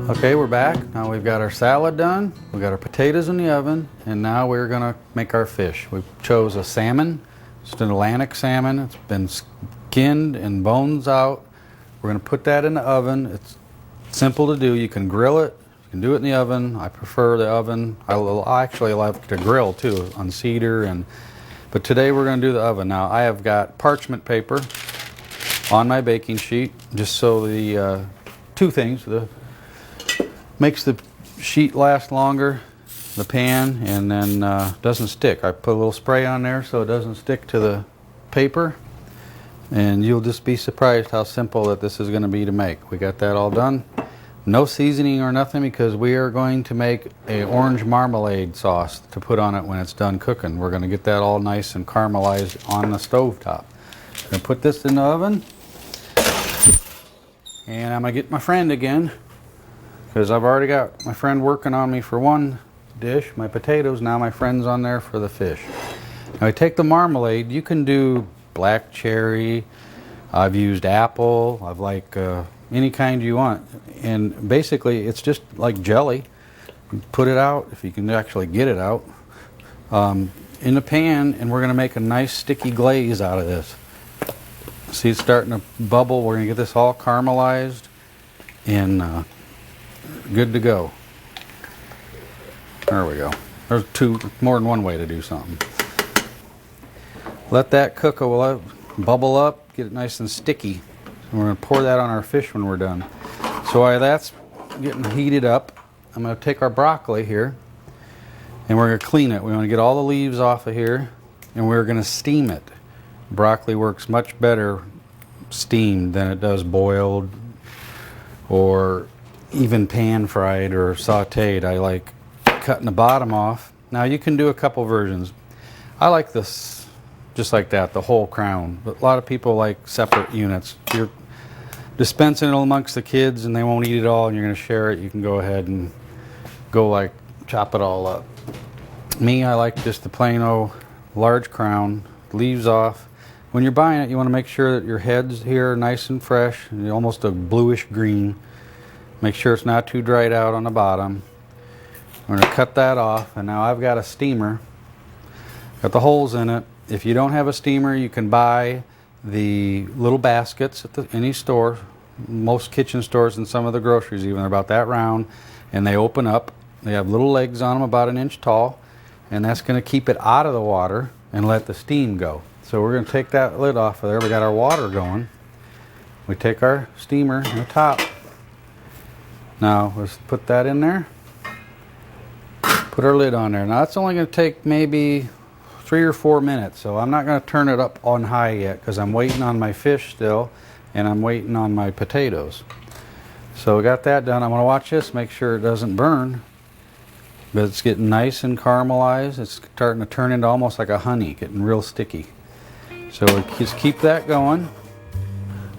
Okay, we're back. Now we've got our salad done, we've got our potatoes in the oven, and now we're gonna make our fish. We chose a salmon. It's an Atlantic salmon. It's been skinned and bones out. We're gonna put that in the oven. It's simple to do. You can grill it, you can do it in the oven. I prefer the oven. I actually like to grill too on cedar, but today we're gonna do the oven. Now I have got parchment paper on my baking sheet, just so the two things, makes the sheet last longer, the pan, and then doesn't stick. I put a little spray on there so it doesn't stick to the paper, and you'll just be surprised how simple that this is going to be to make. We got that all done. No seasoning or nothing, because we are going to make a orange marmalade sauce to put on it when it's done cooking. We're going to get that all nice and caramelized on the stove top. I'm going to put this in the oven, and I'm going to get my friend again, because I've already got my friend working on me for one dish, my potatoes. Now my friend's on there for the fish. Now I take the marmalade. You can do black cherry. I've used apple. I've like any kind you want. And basically it's just like jelly. You put it out, if you can actually get it out, in the pan, and we're going to make a nice sticky glaze out of this. See, it's starting to bubble. We're going to get this all caramelized and good to go. There we go. There's more than one way to do something. Let that cook a while, bubble up, get it nice and sticky. And we're going to pour that on our fish when we're done. So while that's getting heated up, I'm going to take our broccoli here, and we're going to clean it. We want to get all the leaves off of here, and we're going to steam it. Broccoli works much better steamed than it does boiled or even pan fried or sauteed. I like cutting the bottom off. Now you can do a couple versions. I like this just like that, the whole crown, but a lot of people like separate units. If you're dispensing it amongst the kids and they won't eat it all and you're going to share it, you can go ahead and go like chop it all up. Me, I like just the plain old large crown, leaves off. When you're buying it, you want to make sure that your heads here are nice and fresh, and almost a bluish green. Make sure it's not too dried out on the bottom. I'm going to cut that off, and now I've got a steamer. Got the holes in it. If you don't have a steamer, you can buy the little baskets at any store. Most kitchen stores and some of the groceries even, they're about that round, and they open up. They have little legs on them about an inch tall, and that's going to keep it out of the water and let the steam go. So we're going to take that lid off of there. We got our water going. We take our steamer on the top. Now let's put that in there. Put our lid on there. Now that's only going to take maybe 3 or 4 minutes, so I'm not going to turn it up on high yet, because I'm waiting on my fish still, and I'm waiting on my potatoes. So we got that done. I'm going to watch this, make sure it doesn't burn. But it's getting nice and caramelized. It's starting to turn into almost like a honey, getting real sticky. So just keep that going.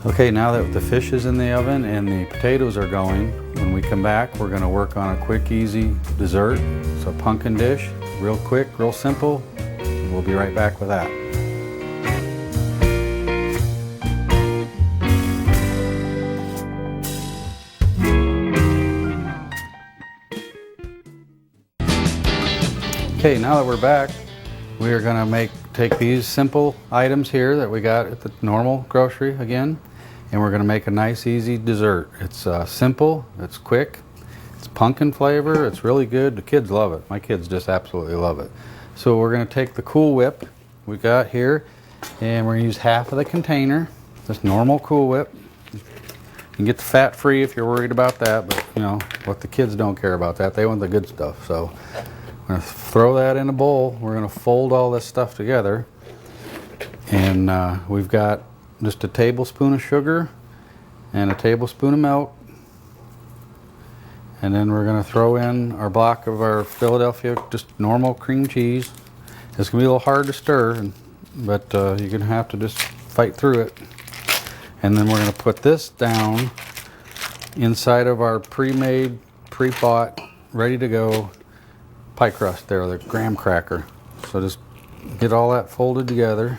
Okay, now that the fish is in the oven and the potatoes are going, when we come back, we're going to work on a quick, easy dessert. It's a pumpkin dish, real quick, real simple. We'll be right back with that. Okay, now that we're back, we are going to take these simple items here that we got at the normal grocery again, and we're going to make a nice easy dessert. It's simple, it's quick, it's pumpkin flavor, it's really good. The kids love it. My kids just absolutely love it. So we're going to take the Cool Whip we got here, and we're going to use half of the container, this normal Cool Whip. You can get the fat free if you're worried about that, but you know what, the kids don't care about that. They want the good stuff. So we're going to throw that in a bowl. We're going to fold all this stuff together, and we've got just a tablespoon of sugar and a tablespoon of milk, and then we're going to throw in our block of our Philadelphia just normal cream cheese. It's going to be a little hard to stir, but you're going to have to just fight through it. And then we're going to put this down inside of our pre-made, pre-bought, ready to go pie crust there, the graham cracker. So just get all that folded together.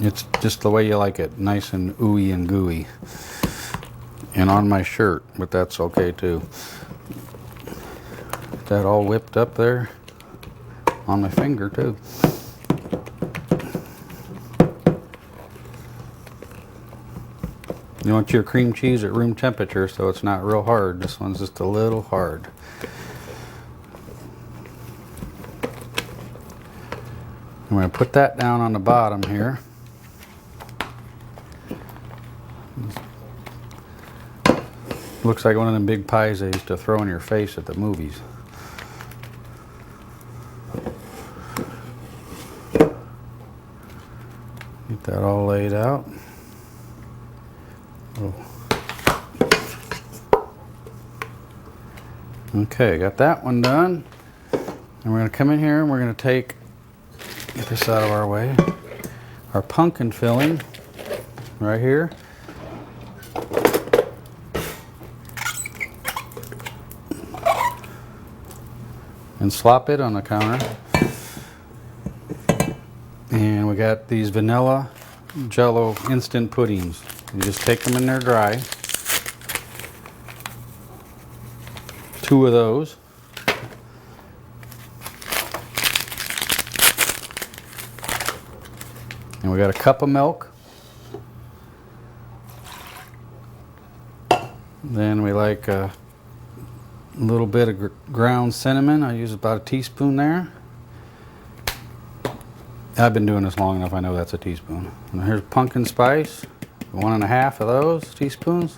It's just the way you like it, nice and ooey and gooey. and on my shirt, but that's okay too. Get that all whipped up there on my finger too. You want your cream cheese at room temperature so it's not real hard. This one's just a little hard. I'm going to put that down on the bottom here. Looks like one of them big pies they used to throw in your face at the movies. Get that all laid out. Oh. Okay, got that one done. And we're going to come in here and we're going to take, get this out of our way, our pumpkin filling right here. And slop it on the counter. And we got these vanilla Jello instant puddings. You just take them in there dry. 2 of those. And we got a cup of milk. Then we like a little bit of ground cinnamon. I use about a teaspoon there. I've been doing this long enough, I know that's a teaspoon. And here's pumpkin spice, 1.5 of those teaspoons.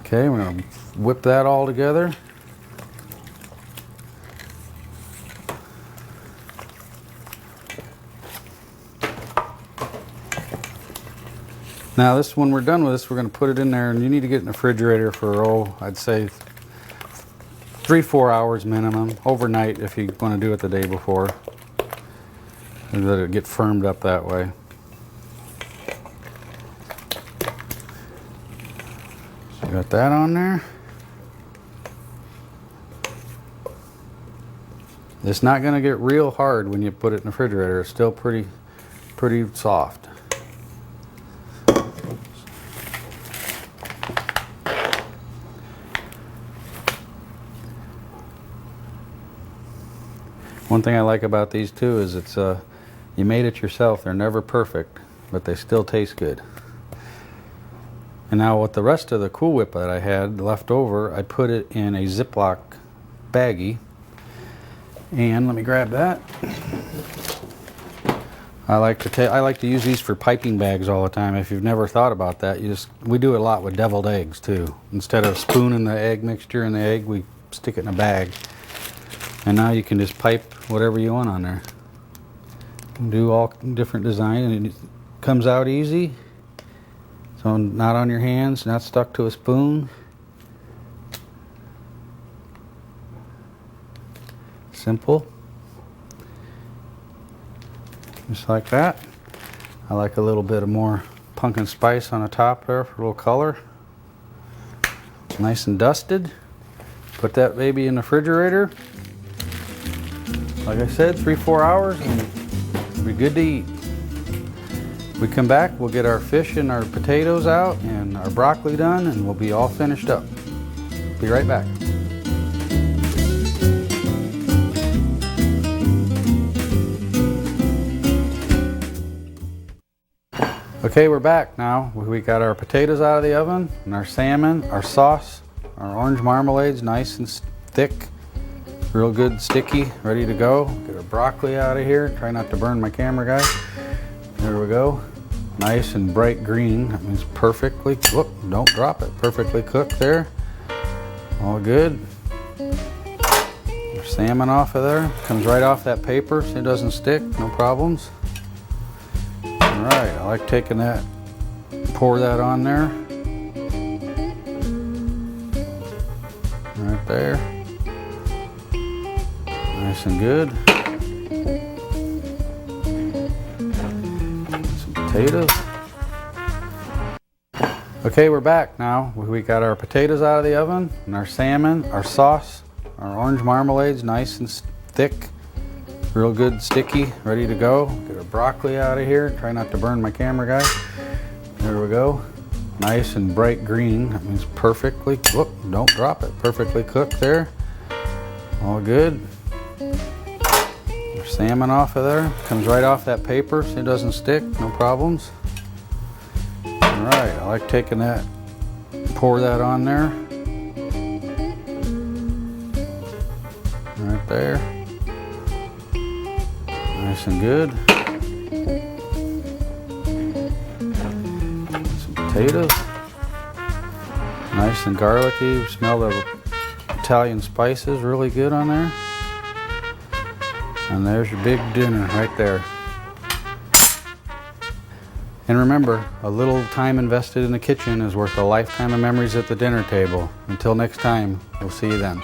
Okay, we're going to whip that all together. Now this, when we're done with this, we're going to put it in there, and you need to get it in the refrigerator for, oh, I'd say 3-4 hours minimum, overnight if you want to do it the day before. And let it get firmed up that way. So you got that on there. It's not going to get real hard when you put it in the refrigerator. It's still pretty soft. One thing I like about these too is it's you made it yourself. They're never perfect, but they still taste good. And now with the rest of the Cool Whip that I had left over, I put it in a Ziploc baggie. And let me grab that. I like to use these for piping bags all the time. If you've never thought about that, we do it a lot with deviled eggs too. Instead of spooning the egg mixture in the egg, we stick it in a bag. And now you can just pipe whatever you want on there. Do all different design, and it comes out easy. So not on your hands, not stuck to a spoon. Simple. Just like that. I like a little bit of more pumpkin spice on the top there for a little color. Nice and dusted. Put that baby in the refrigerator. Like I said, 3-4 hours and it'll be good to eat. We come back, we'll get our fish and our potatoes out and our broccoli done, and we'll be all finished up. Be right back. Okay, we're back now. We got our potatoes out of the oven and our salmon, our sauce, our orange marmalade's nice and thick. Real good, sticky, ready to go. Get our broccoli out of here. Try not to burn my camera, guys. There we go. Nice and bright green. That means perfectly, whoop, don't drop it. Perfectly cooked there. All good. Our salmon off of there. Comes right off that paper so it doesn't stick, no problems. All right, I like taking that, pour that on there. Right there. Nice and good. Some potatoes. Okay, we're back now. We got our potatoes out of the oven and our salmon, our sauce, our orange marmalade's nice and thick. Real good, sticky, ready to go. Get our broccoli out of here. Try not to burn my camera, guys. There we go. Nice and bright green. That means perfectly, whoop, don't drop it. Perfectly cooked there. All good. Our salmon off of there. Comes right off that paper so it doesn't stick, no problems. All right, I like taking that, pour that on there. Right there. Nice and good. Some potatoes. Nice and garlicky. Smell the Italian spices really good on there. And there's your big dinner right there. And remember, a little time invested in the kitchen is worth a lifetime of memories at the dinner table. Until next time, we'll see you then.